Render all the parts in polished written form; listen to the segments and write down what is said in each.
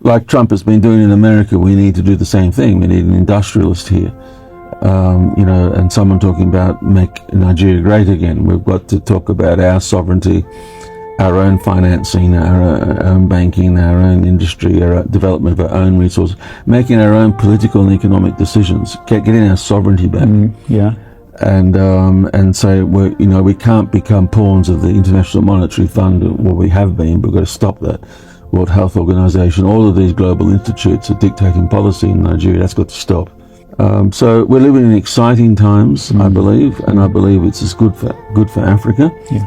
Like Trump has been doing in America, we need to do the same thing. We need an industrialist here. And someone talking about make Nigeria great again. We've got to talk about our sovereignty, our own financing, our own banking, our own industry, our development of our own resources, making our own political and economic decisions, getting our sovereignty back. Yeah. And so we can't become pawns of the International Monetary Fund. Well, we have been, but we've got to stop that. World Health Organization, all of these global institutes are dictating policy in Nigeria. That's got to stop. So we're living in exciting times, I believe, and I believe it's as good for Africa. Yeah.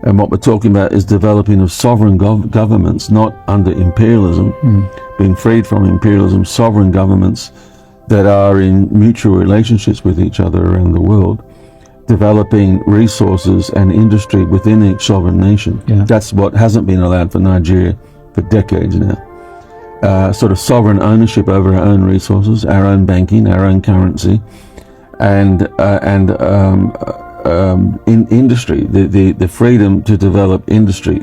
And what we're talking about is developing of sovereign governments, not under imperialism, being freed from imperialism, sovereign governments that are in mutual relationships with each other around the world, developing resources and industry within each sovereign nation. Yeah. That's what hasn't been allowed for Nigeria for decades now. Sort of sovereign ownership over our own resources, our own banking, our own currency, and in industry, the freedom to develop industry.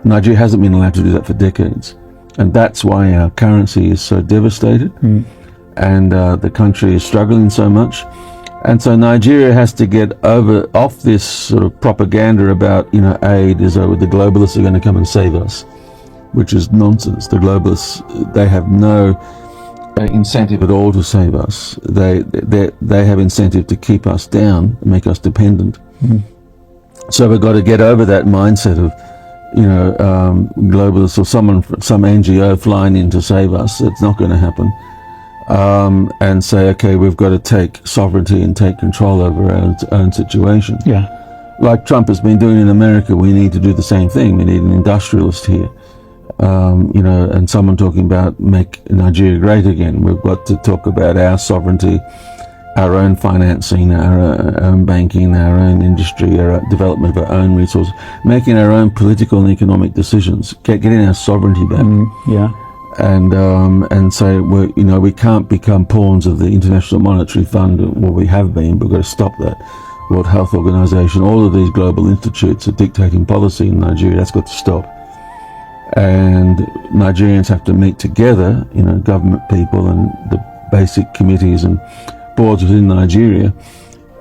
Nigeria hasn't been allowed to do that for decades, and that's why our currency is so devastated, and the country is struggling so much. And so Nigeria has to get off this sort of propaganda about aid is over. The globalists are going to come and save us, which is nonsense. The globalists, they have no incentive at all to save us. They have incentive to keep us down, make us dependent. So we've got to get over that mindset of globalists or some NGO flying in to save us. It's not going to happen. And say, okay, we've got to take sovereignty and take control over our own situation. Yeah. Like Trump has been doing in America, we need to do the same thing. We need an industrialist here. And someone talking about make Nigeria great again. We've got to talk about our sovereignty, our own financing, our own banking, our own industry, our development of our own resources, making our own political and economic decisions, getting our sovereignty back. Yeah. And so we can't become pawns of the International Monetary Fund. Well, we have been, but we've got to stop that. World Health Organization, all of these global institutes are dictating policy in Nigeria. That's got to stop. And Nigerians have to meet together, government people and the basic committees and boards within Nigeria,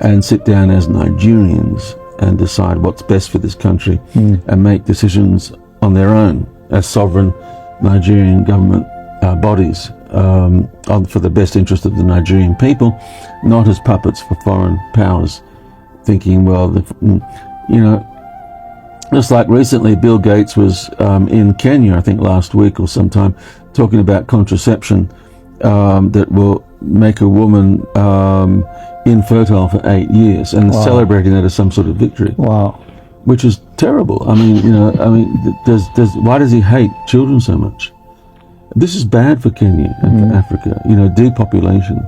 and sit down as Nigerians and decide what's best for this country and make decisions on their own as sovereign Nigerian government bodies for the best interest of the Nigerian people, not as puppets for foreign powers, thinking, just like recently Bill Gates was in Kenya, I think last week or sometime, talking about contraception that will make a woman infertile for 8 years, and celebrating that as some sort of victory. Wow. Which is terrible. Why does he hate children so much? This is bad for Kenya and for Africa. Depopulation.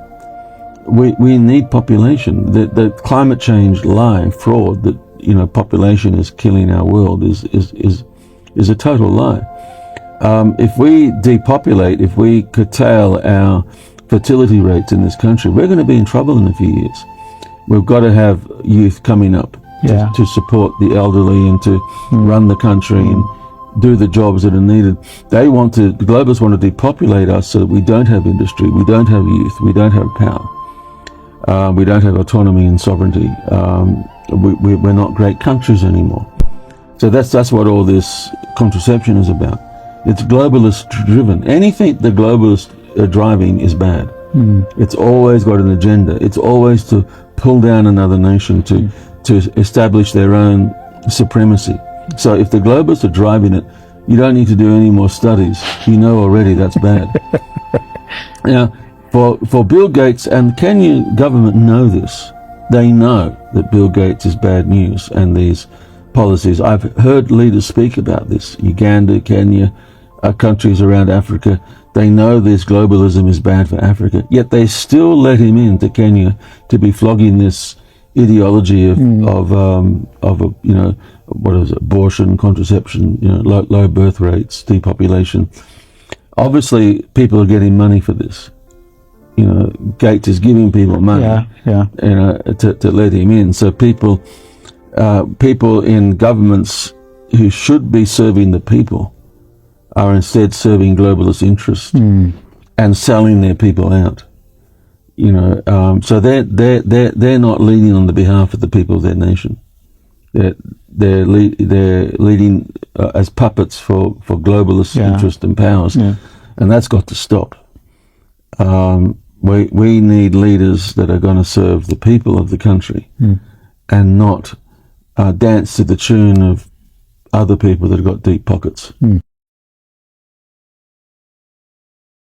We need population. The climate change lie, fraud that population is killing our world is a total lie. If we depopulate, if we curtail our fertility rates in this country, we're going to be in trouble in a few years. We've got to have youth coming up to support the elderly and to run the country and do the jobs that are needed. The globalists want to depopulate us so that we don't have industry, we don't have youth, we don't have power, we don't have autonomy and sovereignty. We're not great countries anymore. So that's what all this contraception is about. It's globalist driven. Anything the globalists are driving is bad. It's always got an agenda. It's always to pull down another nation, to establish their own supremacy. So if the globalists are driving it, you don't need to do any more studies. You know already that's bad. Now, for Bill Gates, and the Kenyan government know this. They know that Bill Gates is bad news and these policies. I've heard leaders speak about this. Uganda, Kenya, countries around Africa. They know this globalism is bad for Africa, yet they still let him into Kenya to be flogging this ideology of what is it, abortion, contraception, low birth rates, depopulation. Obviously, people are getting money for this. Gates is giving people money, to let him in. So people in governments who should be serving the people are instead serving globalist interests and selling their people out. You know, so they're not leading on the behalf of the people of their nation. They're leading as puppets for globalist interest and powers, and that's got to stop. We need leaders that are going to serve the people of the country and not dance to the tune of other people that have got deep pockets.